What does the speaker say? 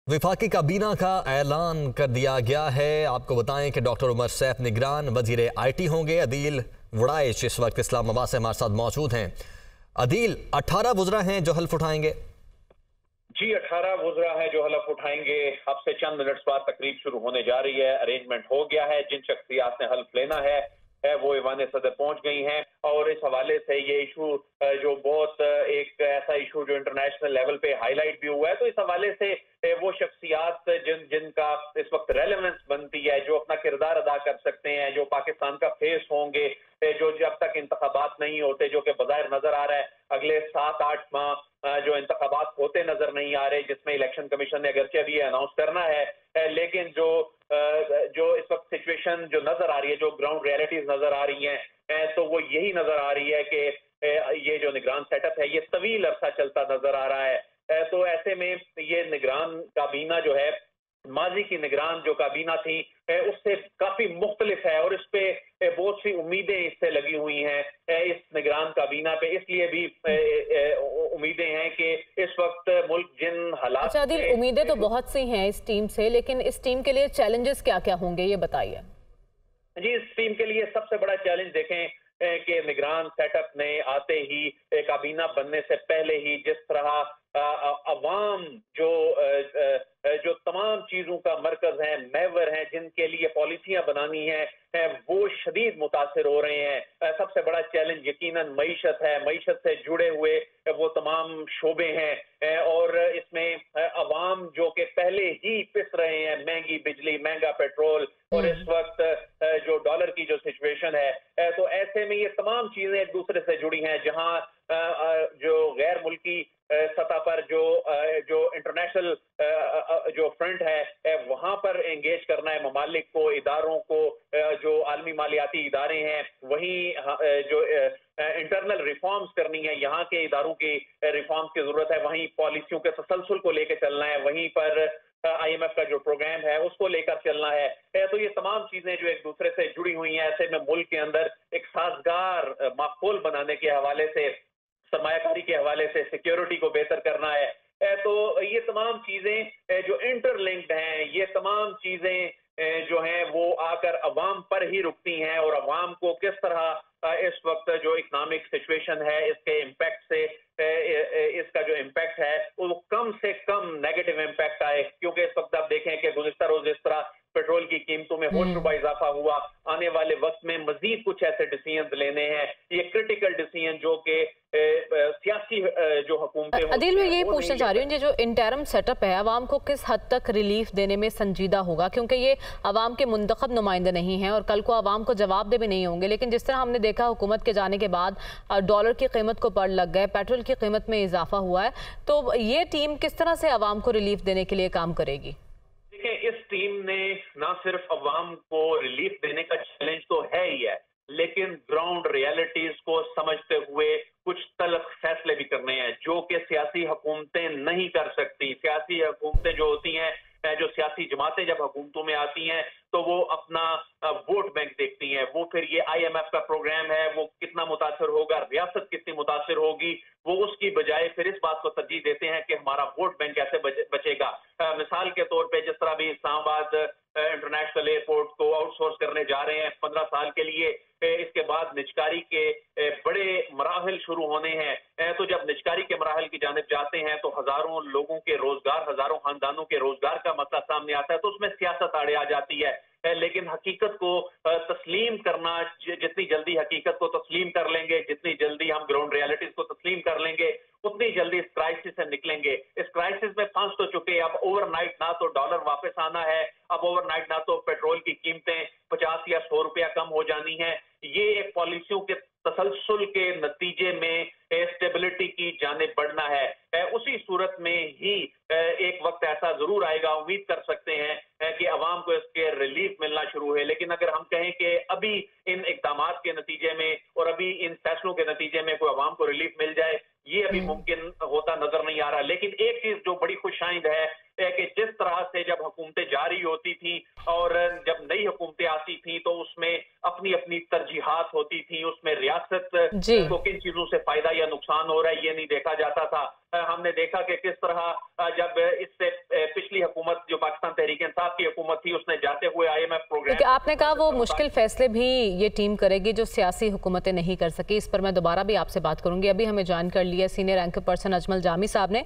वफाकी काबीना का ऐलान कर दिया गया है। आपको बताएं कि डॉक्टर उमर सैफ निगरान वजीर IT होंगे। अदील वड़ाइश इस वक्त इस्लामाबाद से हमारे साथ मौजूद हैं। अदील, 18 वज़रा हैं जो हल्फ उठाएंगे। जी 18 वज़रा हैं जो हलफ उठाएंगे। अब से चंद मिनट बाद तकरीब शुरू होने जा रही है। अरेंजमेंट हो गया है। जिन शख्सियात ने हल्फ लेना है वो ईवान सदर पहुंच गई हैं। और इस हवाले से ये इशू जो बहुत एक ऐसा इशू जो इंटरनेशनल लेवल पे हाईलाइट भी हुआ है, तो इस हवाले से वो शख्सियात जिनका इस वक्त रेलेवेंस बनती है, जो अपना किरदार अदा कर सकते हैं, जो पाकिस्तान का फेस होंगे, जो जब तक इंतखाबात नहीं होते, जो कि बज़ाहिर नजर आ रहा है अगले 7-8 माह जो इंतखाबात होते नजर नहीं आ रहे, जिसमें इलेक्शन कमीशन ने अगरचे अभी अनाउंस करना है, लेकिन जो इस वक्त सिचुएशन जो नजर आ रही है, जो ग्राउंड रियलिटीज नजर आ रही हैं, तो वो यही नजर आ रही है कि ये जो निगरान सेटअप है ये तवील अरसा चलता नजर आ रहा है। तो ऐसे में ये निगरान काबीना जो है, माजी की निगरान जो काबीना थी उससे काफी मुख्तलिफ है और इस पे बहुत सी उम्मीदें इससे लगी हुई हैं इस निगरान काबीना पे। इसलिए भी उम्मीदें हैं कि इस वक्त मुल्क जिन हालात। अच्छा आदिल, उम्मीदें तो बहुत सी हैं इस टीम से, लेकिन इस टीम के लिए चैलेंजेस क्या क्या होंगे ये बताइए। जी, इस टीम के लिए सबसे बड़ा चैलेंज देखें कि निगरान सेटअप ने आते ही काबीना बनने से पहले ही जिस तरह अवाम जो तमाम चीजों का मरकज है, महवर हैं, जिनके लिए पॉलिसियां बनानी है, वो शदीद मुतासिर हो रहे हैं। सबसे बड़ा चैलेंज यकीनन मईशत है। मईशत से जुड़े हुए वो तमाम शोबे हैं और इसमें अवाम जो कि पहले ही पिस रहे हैं, महंगी बिजली, महंगा पेट्रोल और इस वक्त जो डॉलर की जो सिचुएशन है, तो ऐसे में ये तमाम चीजें एक दूसरे से जुड़ी हैं। जहां जो गैर मुल्की सतह पर जो इंटरनेशनल जो फ्रंट है वहां पर एंगेज करना है ममालिक को, इदारों को, जो आलमी मालियाती इदारे हैं, वहीं जो इंटरनल रिफॉर्म्स करनी है, यहाँ के इदारों की रिफॉर्म्स की जरूरत है, वहीं पॉलिसियों के तसलसल को लेकर चलना है, वहीं पर IMF का जो प्रोग्राम है उसको लेकर चलना है। तो ये तमाम चीजें जो एक दूसरे से जुड़ी हुई हैं, ऐसे में मुल्क के अंदर एक साजगार माहौल बनाने के हवाले से, सरमायाकारी के हवाले से, सिक्योरिटी को बेहतर करना है। तो ये तमाम चीजें जो इंटरलिंक्ड हैं, ये तमाम चीजें जो हैं वो आकर अवाम पर ही रुकती हैं और अवाम को किस तरह इस वक्त जो इकोनॉमिक सिचुएशन है इसके इम्पैक्ट से इसका जो इम्पैक्ट है वो कम से कम नेगेटिव इम्पैक्ट आए। क्योंकि इस वक्त आप देखें कि गुज़िश्ता रोज इस तरह पेट्रोल की कीमतों में होश रुबा इजाफा हुआ, आने वाले वक्त में मजीद कुछ ऐसे डिसीजन लेने हैं, ये क्रिटिकल डिसीजन जो कि सियासी जो हुकूमतें। अदील, मैं ये पूछना चाह रही हूँ, जो इंटरम सेटअप है अवाम को किस हद तक रिलीफ देने में संजीदा होगा, क्योंकि ये अवाम के मुंतखब नुमाइंदे नहीं हैं और कल को अवाम को जवाब दे भी नहीं होंगे। लेकिन जिस तरह हमने देखा हुकूमत के जाने के बाद डॉलर की कीमत को पड़ लग गए, पेट्रोल की कीमत में इजाफा हुआ है, तो ये टीम किस तरह से अवाम को रिलीफ देने के लिए काम करेगी? देखिए, इस टीम ने ना सिर्फ अवाम को रिलीफ देने का चैलेंज तो है ही है, लेकिन ग्राउंड रियलिटीज को समझते हुए कुछ तल्ख फैसले भी करने हैं जो कि सियासी हुकूमतें नहीं कर सकती। सियासी हुकूमतें जो होती हैं, जो सियासी जमातें जब हुकूमतों में आती हैं तो वो अपना वोट बैंक देखती हैं। वो फिर ये IMF का प्रोग्राम है वो कितना मुतासर होगा, रियासत कितनी मुतासर होगी, वो उसकी बजाय फिर इस बात को तरजीह देते हैं कि हमारा वोट बैंक कैसे बचेगा। मिसाल के तौर पे जिस तरह भी इस्लामाबाद इंटरनेशनल एयरपोर्ट को आउटसोर्स करने जा रहे हैं 15 साल के लिए, इसके बाद निजकारी के बड़े मराहल शुरू होने हैं। तो जब निजकारी के मराहल की जानिब जाते हैं तो हजारों लोगों के रोजगार, हजारों खानदानों के रोजगार का मसला सामने आता है, तो उसमें सियासत आड़े आ जाती है। लेकिन हकीकत को तस्लीम करना, जितनी जल्दी हकीकत को तस्लीम कर लेंगे, जितनी जल्दी हम ग्राउंड रियलिटीज को तस्लीम कर लेंगे, उतनी जल्दी इस क्राइसिस से निकलेंगे। इस क्राइसिस में फंस तो चुके, अब ओवरनाइट ना तो डॉलर वापस आना है, अब ओवरनाइट ना तो पेट्रोल की कीमतें 50 या 100 रुपया कम हो जानी है। ये एक पॉलिसियों के तसलसल के नतीजे में स्टेबिलिटी की जानिब बढ़ना है। उसी सूरत में ही एक वक्त ऐसा जरूर आएगा, उम्मीद कर सकते हैं कि अवाम को इसके रिलीफ मिलना शुरू है। लेकिन अगर हम कहें कि अभी इन इक़दामात के नतीजे में और अभी इन फैसलों के नतीजे में कोई अवाम को रिलीफ मिल जाए, ये अभी मुमकिन होता नजर नहीं आ रहा। लेकिन एक चीज जो बड़ी खुशाइंद है कि जिस तरह से जब हुकूमतें जारी होती थी और जब नई हुकूमतें आती थी तो उसमें अपनी अपनी तरजीहात होती थी, उसमें रियासत को किन चीजों से फायदा या नुकसान हो रहा है ये नहीं देखा जाता था। हमने देखा कि किस तरह जब इससे पिछली पिछली हुकूमत जो पाकिस्तान तहरीक इंसाफ की हुकूमत थी उसने जाते हुए IMF प्रोग्राम, आपने कहा वो मुश्किल फैसले भी ये टीम करेगी जो सियासी हुकूमतें नहीं कर सकी। इस पर मैं दोबारा भी आपसे बात करूंगी। अभी हमें ज्वाइन कर लिया senior anchor person Ajmal Jami साहब ने।